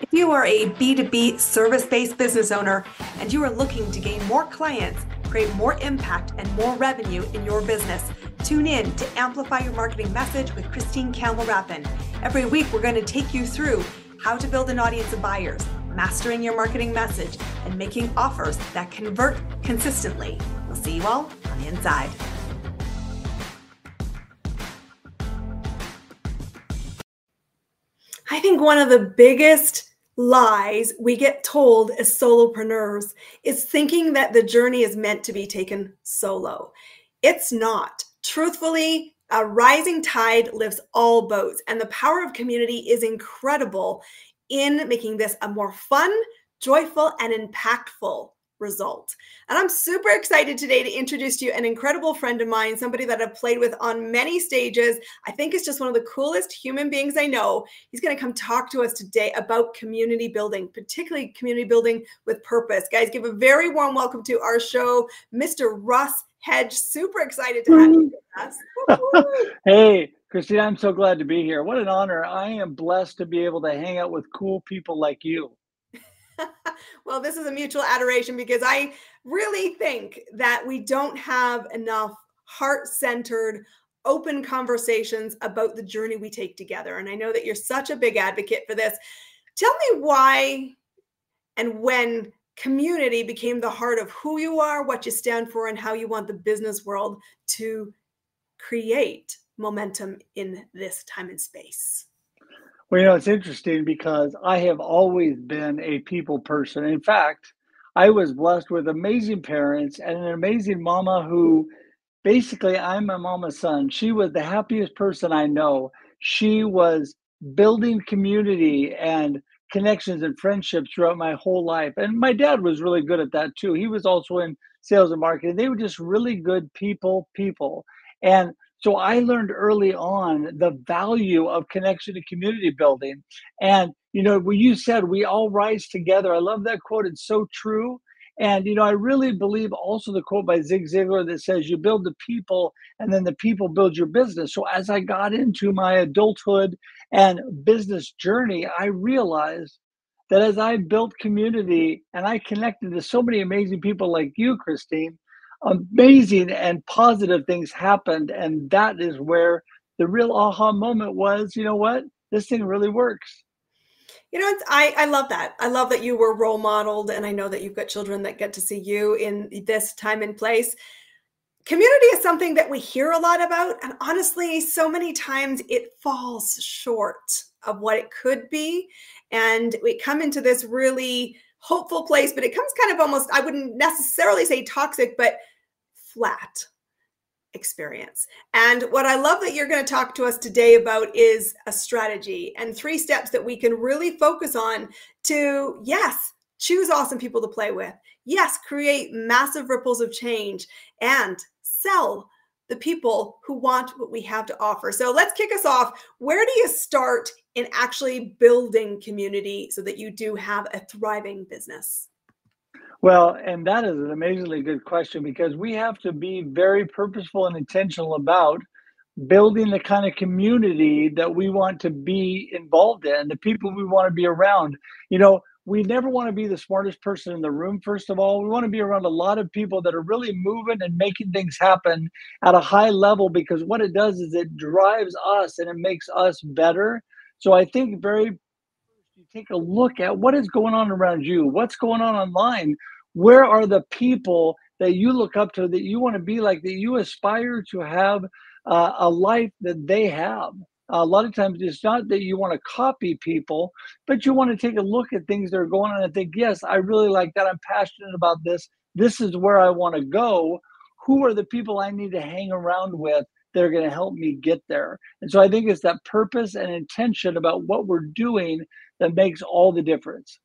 If you are a B2B service-based business owner and you are looking to gain more clients, create more impact and more revenue in your business, tune in to Amplify Your Marketing Message with Christine Campbell-Rappin. Every week, we're going to take you through how to build an audience of buyers, mastering your marketing message, and making offers that convert consistently. We'll see you all on the inside. I think one of the biggest lies we get told as solopreneurs is thinking that the journey is meant to be taken solo. It's not. Truthfully, a rising tide lifts all boats, and the power of community is incredible in making this a more fun, joyful, and impactful result. And I'm super excited today to introduce to you an incredible friend of mine, somebody that I've played with on many stages. I think is just one of the coolest human beings I know. He's going to come talk to us today about community building, particularly community building with purpose. Guys, give a very warm welcome to our show, Mr. Russ Hedge. Super excited to have you with us. Hey, Christine, I'm so glad to be here. What an honor. I am blessed to be able to hang out with cool people like you. Well, this is a mutual adoration because I really think that we don't have enough heart-centered, open conversations about the journey we take together. And I know that you're such a big advocate for this. Tell me why and when community became the heart of who you are, what you stand for, and how you want the business world to create momentum in this time and space. Well, it's interesting because I have always been a people person. In fact, I was blessed with amazing parents and an amazing mama who basically, I'm my mama's son. She was the happiest person I know. She was building community and connections and friendships throughout my whole life. And my dad was really good at that too. He was also in sales and marketing. They were just really good people. And so I learned early on the value of connection and community building. And, when you said we all rise together, I love that quote. It's so true. And, I really believe also the quote by Zig Ziglar that says you build the people and then the people build your business. So as I got into my adulthood and business journey, I realized that as I built community and I connected to so many amazing people like you, Christine, amazing and positive things happened. And that is where the real aha moment was, you know what? This thing really works. I love that. I love that you were role modeled, and I know that you've got children that get to see you in this time and place. Community is something that we hear a lot about, and honestly, so many times it falls short of what it could be. And we come into this really hopeful place, but it comes kind of almost, I wouldn't necessarily say toxic, but flat experience. And what I love that you're going to talk to us today about is a strategy and 3 steps that we can really focus on to, yes, choose awesome people to play with. Yes, create massive ripples of change and sell the people who want what we have to offer. So let's kick us off. Where do you start in actually building community so that you do have a thriving business? Well, and that is an amazingly good question because we have to be very purposeful and intentional about building the kind of community that we want to be involved in, the people we want to be around. We never want to be the smartest person in the room, first of all. We want to be around a lot of people that are really moving and making things happen at a high level because what it does is it drives us and it makes us better. So I think you take a look at what is going on around you, what's going on online, where are the people that you look up to, that you want to be like, that you aspire to have a life that they have. A lot of times it's not that you want to copy people, but you want to take a look at things that are going on and think, yes, I really like that. I'm passionate about this. This is where I want to go. Who are the people I need to hang around with that are going to help me get there? And so I think it's that purpose and intention about what we're doing that makes all the difference.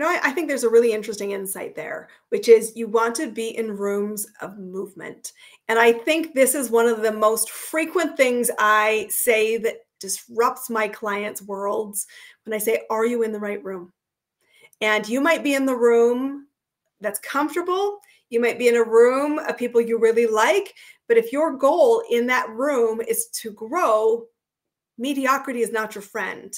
I think there's a really interesting insight there, which is you want to be in rooms of movement. And I think this is one of the most frequent things I say that disrupts my clients' worlds when I say, are you in the right room? And you might be in the room that's comfortable. You might be in a room of people you really like. But if your goal in that room is to grow, mediocrity is not your friend.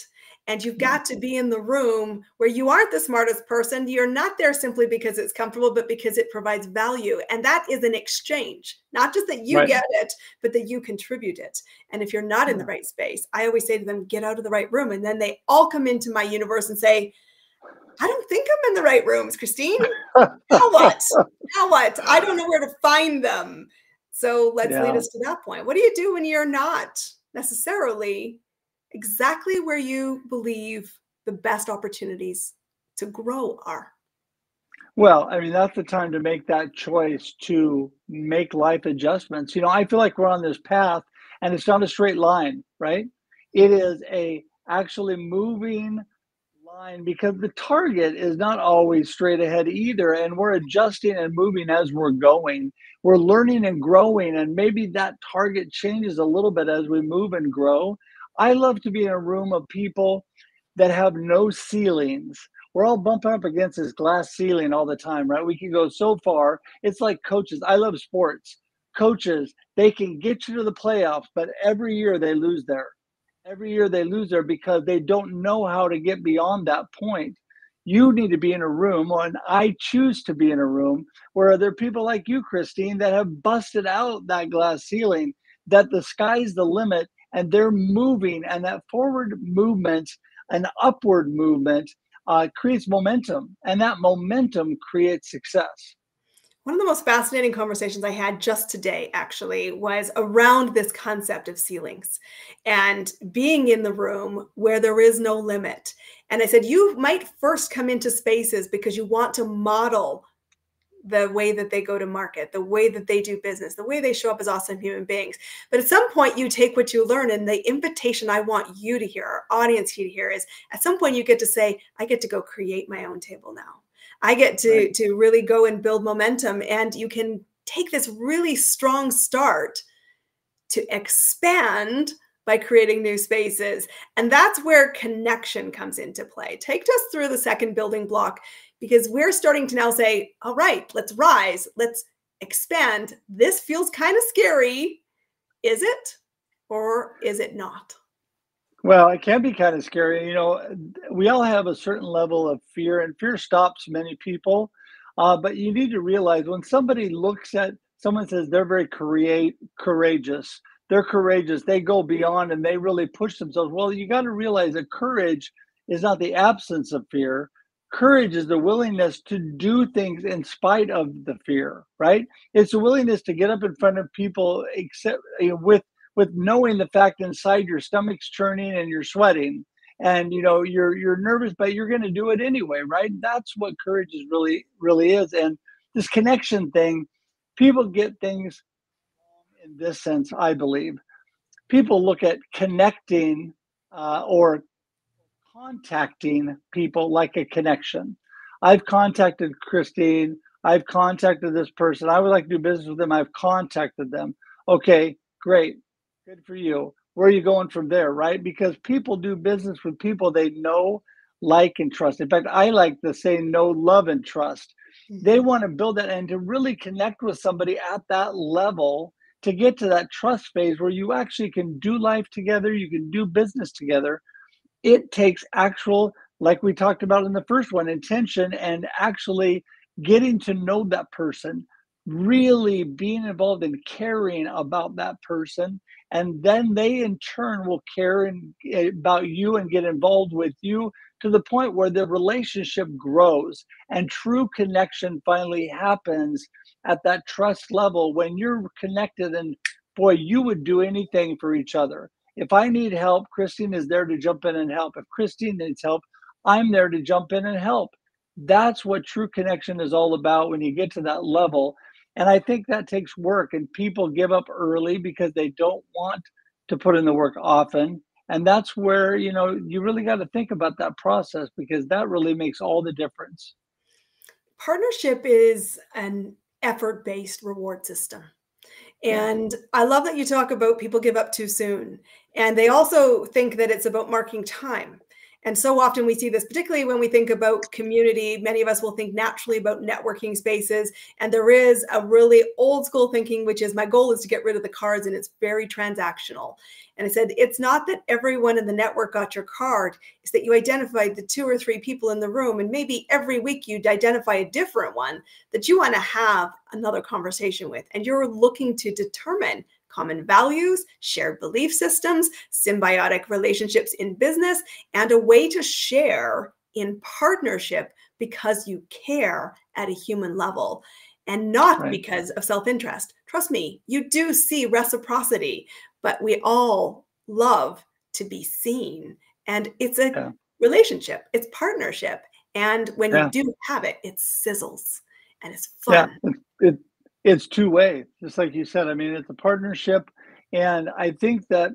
And you've got to be in the room where you aren't the smartest person. You're not there simply because it's comfortable, but because it provides value. And that is an exchange, not just that you get it, but that you contribute it. And if you're not in the right space, I always say to them, get out of the right room. And then they all come into my universe and say, I don't think I'm in the right rooms, Christine. Now what? Now what? I don't know where to find them. So let's lead us to that point. What do you do when you're not necessarily exactly where you believe the best opportunities to grow are? Well, I mean, that's the time to make that choice to make life adjustments. I feel like we're on this path and it's not a straight line, right? It is a actually moving line because the target is not always straight ahead either. And we're adjusting and moving as we're going. We're learning and growing, and maybe that target changes a little bit as we move and grow. I love to be in a room of people that have no ceilings. We're all bumping up against this glass ceiling all the time, right? We can go so far. It's like coaches. I love sports. Coaches, they can get you to the playoffs, but every year they lose there. Every year they lose there because they don't know how to get beyond that point. You need to be in a room, and I choose to be in a room where there are people like you, Christine, that have busted out that glass ceiling, that the sky's the limit, and they're moving, and that forward movement, an upward movement, creates momentum, and that momentum creates success. One of the most fascinating conversations I had just today, actually, was around this concept of ceilings and being in the room where there is no limit. And I said, you might first come into spaces because you want to model the way that they go to market, the way that they do business, the way they show up as awesome human beings. But at some point, you take what you learn, and the invitation I want you to hear, our audience to hear, is at some point you get to say, I get to go create my own table now. I get to really go and build momentum, and you can take this really strong start to expand by creating new spaces. And that's where connection comes into play. Take us through the second building block, because we're starting to now say, all right, let's rise, let's expand. This feels kind of scary. Is it, or is it not? Well, it can be kind of scary. We all have a certain level of fear, and fear stops many people. But you need to realize when somebody looks at someone says they're very courageous, they're courageous, they go beyond and they really push themselves. Well, you got to realize that courage is not the absence of fear. Courage is the willingness to do things in spite of the fear, right? It's the willingness to get up in front of people, except with knowing the fact inside your stomach's churning and you're sweating, and you're nervous, but you're going to do it anyway, right? That's what courage is really is. And this connection thing, people get things in this sense. I believe people look at connecting or contacting people like a connection. I've contacted Christine, I've contacted this person, I would like to do business with them, I've contacted them. Okay, great. Good for you. Where are you going from there, right? Because people do business with people they know, like, and trust. In fact, I like to say know, love, and trust. They want to build that and to really connect with somebody at that level to get to that trust phase where you actually can do life together, you can do business together. It takes actual, like we talked about in the first one, intention and actually getting to know that person, really being involved in caring about that person. And then they in turn will care about you and get involved with you to the point where the relationship grows and true connection finally happens at that trust level when you're connected. And boy, you would do anything for each other. If I need help, Christine is there to jump in and help. If Christine needs help, I'm there to jump in and help. That's what true connection is all about when you get to that level. And I think that takes work, and people give up early because they don't want to put in the work often. And that's where, you really got to think about that process, because that really makes all the difference. Partnership is an effort-based reward system. And I love that you talk about people give up too soon. And they also think that it's about marking time. And so often we see this, particularly when we think about community. Many of us will think naturally about networking spaces. And there is a really old school thinking, which is my goal is to get rid of the cards, and it's very transactional. And I said, it's not that everyone in the network got your card, it's that you identified the 2 or 3 people in the room. And maybe every week you'd identify a different one that you want to have another conversation with. And you're looking to determine common values, shared belief systems, symbiotic relationships in business, and a way to share in partnership because you care at a human level and not because of self-interest. Trust me, you do see reciprocity, but we all love to be seen. And it's a relationship, it's partnership. And when you do have it, it sizzles and it's fun. It's two-way, just like you said. I mean, it's a partnership, and I think that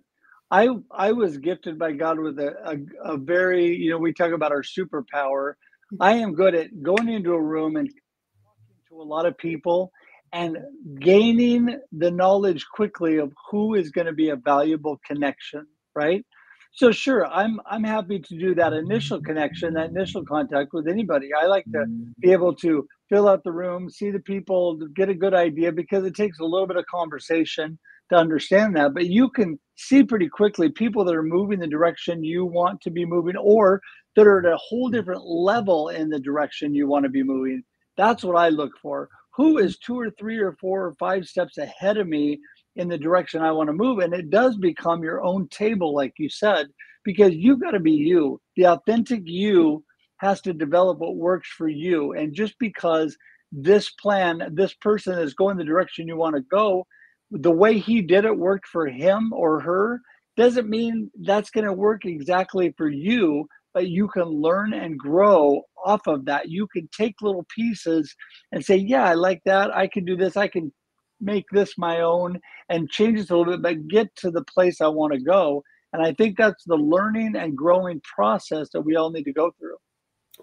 I was gifted by God with a very, you know, we talk about our superpower. I am good at going into a room and talking to a lot of people and gaining the knowledge quickly of who is going to be a valuable connection, right? So sure, I'm happy to do that initial connection, that initial contact with anybody. I like to be able to fill out the room, see the people, get a good idea, because it takes a little bit of conversation to understand that. But you can see pretty quickly people that are moving the direction you want to be moving, or that are at a whole different level in the direction you want to be moving. That's what I look for. Who is 2 or 3 or 4 or 5 steps ahead of me in the direction I want to move? And it does become your own table, like you said, because you've got to be you. The authentic you has to develop what works for you. And just because this person is going the direction you want to go, the way he did it worked for him or her, doesn't mean that's going to work exactly for you, but you can learn and grow off of that. You can take little pieces and say, yeah, I like that. I can do this. I can make this my own and change it a little bit, but get to the place I want to go. And I think that's the learning and growing process that we all need to go through.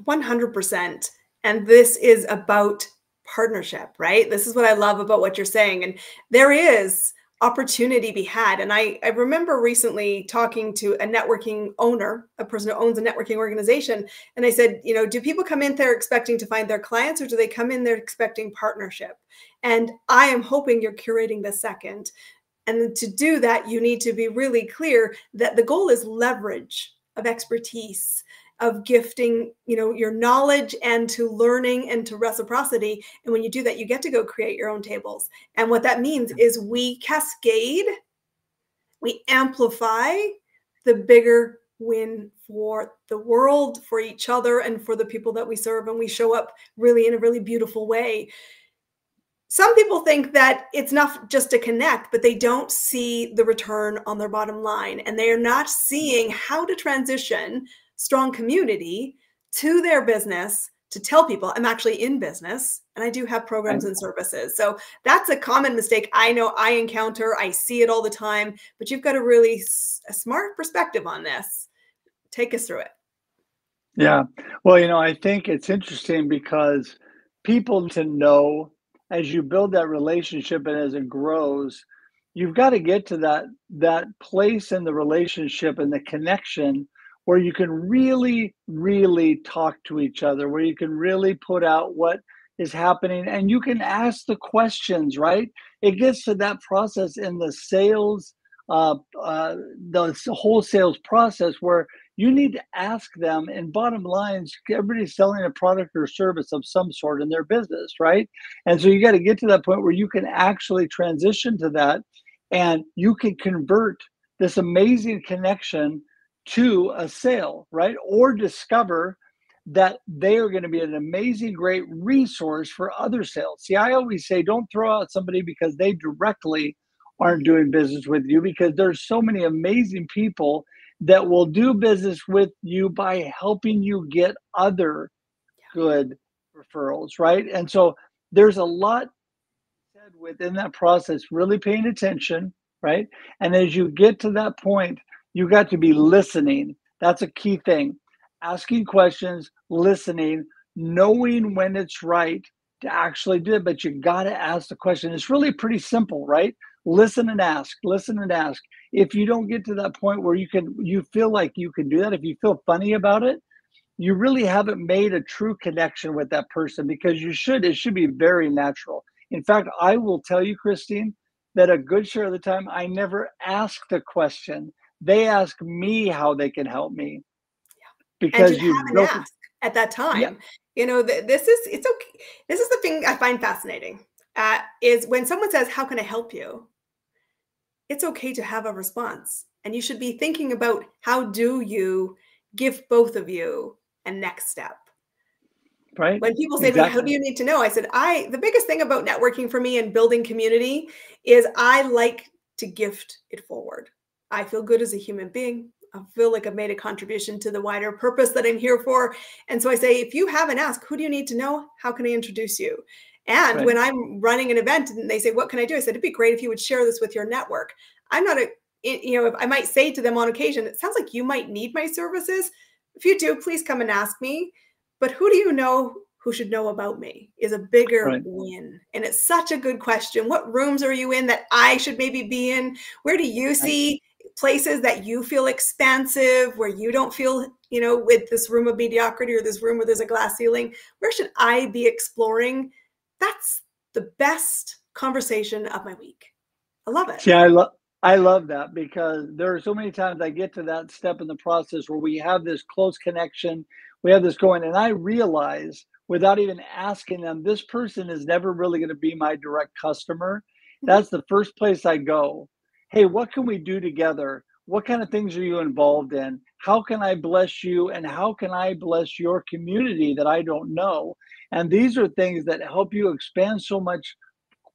100%. And this is about partnership, right? This is what I love about what you're saying. And there is opportunity to be had. And I remember recently talking to a networking owner, a person who owns a networking organization. And I said, you know, do people come in there expecting to find their clients, or do they come in there expecting partnership? And I am hoping you're curating the second. And to do that, you need to be really clear that the goal is leverage of expertise, of gifting, you know, your knowledge, and to learning and to reciprocity. And when you do that, you get to go create your own tables. And what that means is we cascade, we amplify the bigger win for the world, for each other, and for the people that we serve. And we show up really in a really beautiful way. Some people think that it's enough just to connect, but they don't see the return on their bottom line. And they are not seeing how to transition strong community to their business to tell people I'm actually in business and I do have programs and services. So that's a common mistake I know I encounter. I see it all the time, but you've got a really smart perspective on this. Take us through it. Yeah. Well, you know, I think it's interesting because people to know, as you build that relationship and as it grows, you've got to get to that place in the relationship and the connection where you can really, really talk to each other, where you can really put out what is happening and you can ask the questions, right? It gets to that process in the sales, the whole sales process where you need to ask them. And bottom lines, everybody's selling a product or service of some sort in their business, right? And so you got to get to that point where you can actually transition to that and you can convert this amazing connection to a sale, right? Or discover that they are going to be an amazing, great resource for other sales. See, I always say, don't throw out somebody because they directly aren't doing business with you, because there's so many amazing people that will do business with you by helping you get other good referrals, right? And so there's a lot said within that process, really paying attention, right? And as you get to that point, you got to be listening. That's a key thing. Asking questions, listening, knowing when it's right to actually do it, but you got to ask the question. It's really pretty simple, right? listen and ask, listen and ask. If you don't get to that point where you feel like you can do that, if you feel funny about it, you really haven't made a true connection with that person, because it should be very natural. In fact, I will tell you, Christine, that a good share of the time, I never ask the question. They ask me how they can help me, And you because you've haven't built it. asked at that Yeah, time. You know, it's okay. This is the thing I find fascinating, is when someone says, "How can I help you?" It's okay to have a response. And you should be thinking about, how do you give both of you a next step? right? When people say to me, "How do Exactly. you need to know?" I said, the biggest thing about networking for me and building community is I like to gift it forward. I feel good as a human being. I feel like I've made a contribution to the wider purpose that I'm here for. And so I say, if you haven't asked, who do you need to know? How can I introduce you? And Right. when I'm running an event and they say, what can I do? I said, it'd be great if you would share this with your network. I'm not if I might say to them on occasion, it sounds like you might need my services. If you do, please come and ask me. But who do you know who should know about me is a bigger Right. win. And it's such a good question. What rooms are you in that I should maybe be in? Where do you Right. see places that you feel expansive, where you don't feel, with this room of mediocrity or this room where there's a glass ceiling? Where should I be exploring? That's the best conversation of my week. I love it. See, I love that, because there are so many times I get to that step in the process where we have this close connection, we have this going, and I realize without even asking them, this person is never really going to be my direct customer. Mhm. That's the first place I go. Hey, what can we do together? What kind of things are you involved in? How can I bless you? And how can I bless your community that I don't know? And these are things that help you expand so much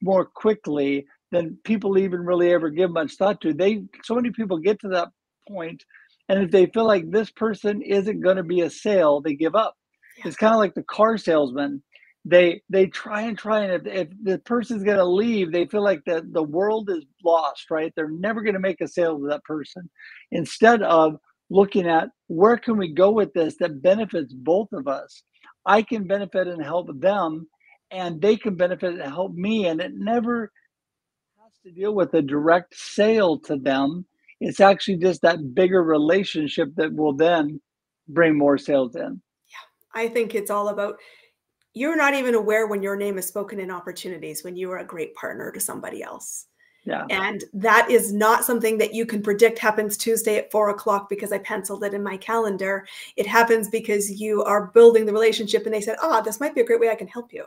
more quickly than people even really ever give much thought to. So many people get to that point, and if they feel like this person isn't going to be a sale, they give up. Yeah. It's kind of like the car salesman. They try and try, and if the person's going to leave, they feel like the world is lost, right? They're never going to make a sale to that person. Instead of looking at, where can we go with this that benefits both of us? I can benefit and help them, and they can benefit and help me. And it never has to deal with a direct sale to them. It's actually just that bigger relationship that will then bring more sales in. I think it's all about, you're not even aware when your name is spoken in opportunities when you are a great partner to somebody else. Yeah. And that is not something that you can predict happens Tuesday at 4 o'clock because I penciled it in my calendar. It happens because you are building the relationship and they said, this might be a great way I can help you.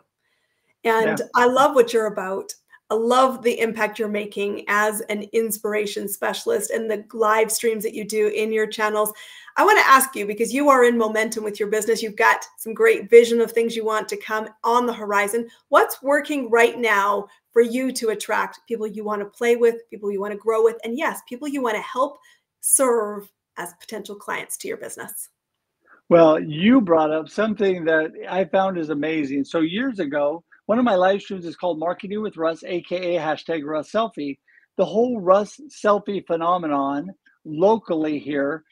Yeah. And I love what you're about. I love the impact you're making as an inspiration specialist and the live streams that you do in your channels. I want to ask you, because you are in momentum with your business, you've got some great vision of things you want to come on the horizon. What's working right now for you to attract people you want to play with, people you want to grow with, and yes, people you want to help serve as potential clients to your business? Well, you brought up something that I found is amazing. So years ago, one of my live streams is called Marketing with Russ, aka hashtag Russ Selfie. The whole Russ selfie phenomenon locally here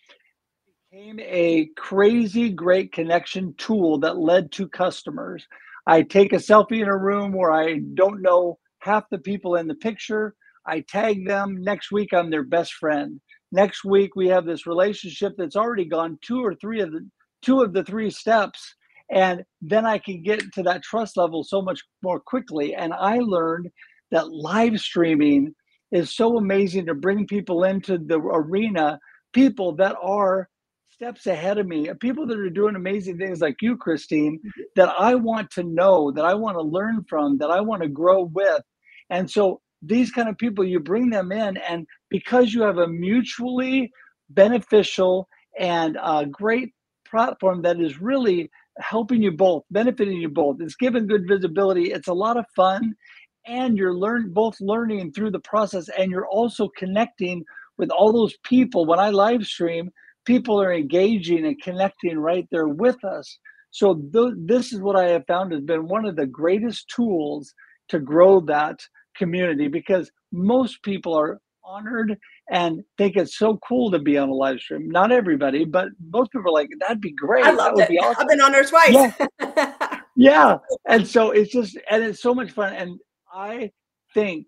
became a crazy great connection tool that led to customers. I take a selfie in a room where I don't know half the people in the picture. I tag them. Next week, I'm their best friend. Next week, we have this relationship that's already gone two of the three steps. And then I can get to that trust level so much more quickly. And I learned that live streaming is so amazing to bring people into the arena, people that are steps ahead of me, people that are doing amazing things like you, Christine, Mhm. that I want to know, that I want to learn from, that I want to grow with. And so these kind of people, you bring them in, and because you have a mutually beneficial and a great platform that is really helping you both, benefiting you both, it's giving good visibility, it's a lot of fun, and you're both learning through the process, and you're also connecting with all those people. When I live stream, people are engaging and connecting right there with us. So this is what I have found has been one of the greatest tools to grow that community, because most people are honored and think it's so cool to be on a live stream. Not everybody, but most people are like, that'd be I great. That loved would it. be I've awesome. been on there twice. Yeah, yeah. So And fun. so it's just, and it's so much fun. And I think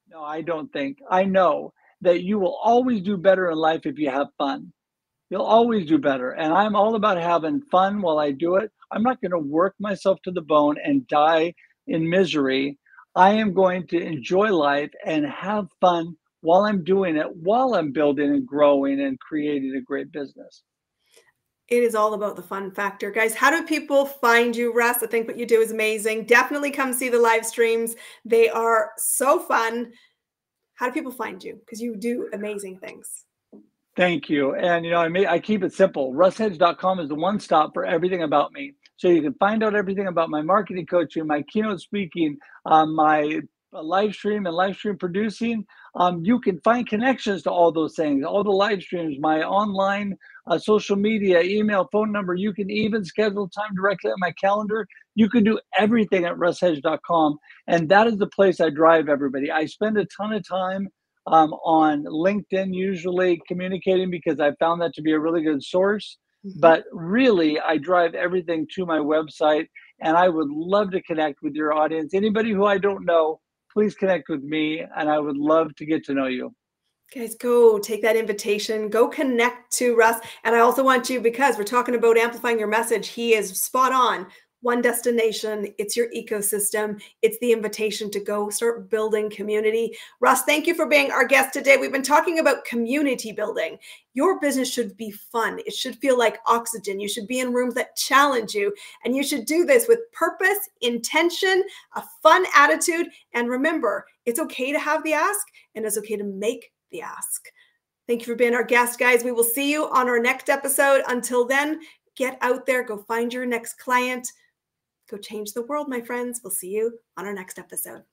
No, I don't think. I know that you will always do better in life if you have fun. You'll always do better. And I'm all about having fun while I do it. I'm not going to work myself to the bone and die in misery. I am going to enjoy life and have fun while I'm doing it, while I'm building and growing and creating a great business. It is all about the fun factor. Guys, how do people find you, Russ? I think what you do is amazing. Definitely come see the live streams. They are so fun. How do people find you? Because you do amazing things. Thank you. And I keep it simple. RussHedge.com is the one stop for everything about me. So you can find out everything about my marketing coaching, my keynote speaking, my live stream and live stream producing. You can find connections to all those things, all the live streams, my online social media, email, phone number. You can even schedule time directly on my calendar. You can do everything at RussHedge.com. And that is the place I drive everybody. I spend a ton of time on LinkedIn, usually communicating, because I found that to be a really good source. But really, I drive everything to my website, and I would love to connect with your audience. Anybody who I don't know, please connect with me, and I would love to get to know you. Guys, go take that invitation, go connect to Russ. And I also want you, because we're talking about amplifying your message, he is spot on. One destination, it's your ecosystem. It's the invitation to go start building community. Russ, thank you for being our guest today. We've been talking about community building. Your business should be fun. It should feel like oxygen. You should be in rooms that challenge you. And you should do this with purpose, intention, a fun attitude. And remember, it's okay to have the ask, and it's okay to make the ask. Thank you for being our guest, guys. We will see you on our next episode. Until then, get out there, go find your next client. Go change the world, my friends. We'll see you on our next episode.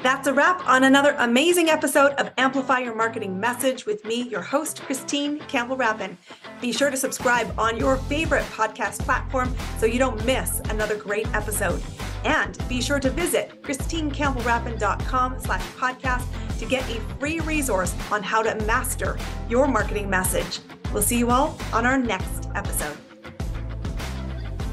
That's a wrap on another amazing episode of Amplify Your Marketing Message with me, your host, Christine Campbell-Rappin. Be sure to subscribe on your favorite podcast platform so you don't miss another great episode. And be sure to visit christinecampbellrappin.com/podcast to get a free resource on how to master your marketing message. We'll see you all on our next episode.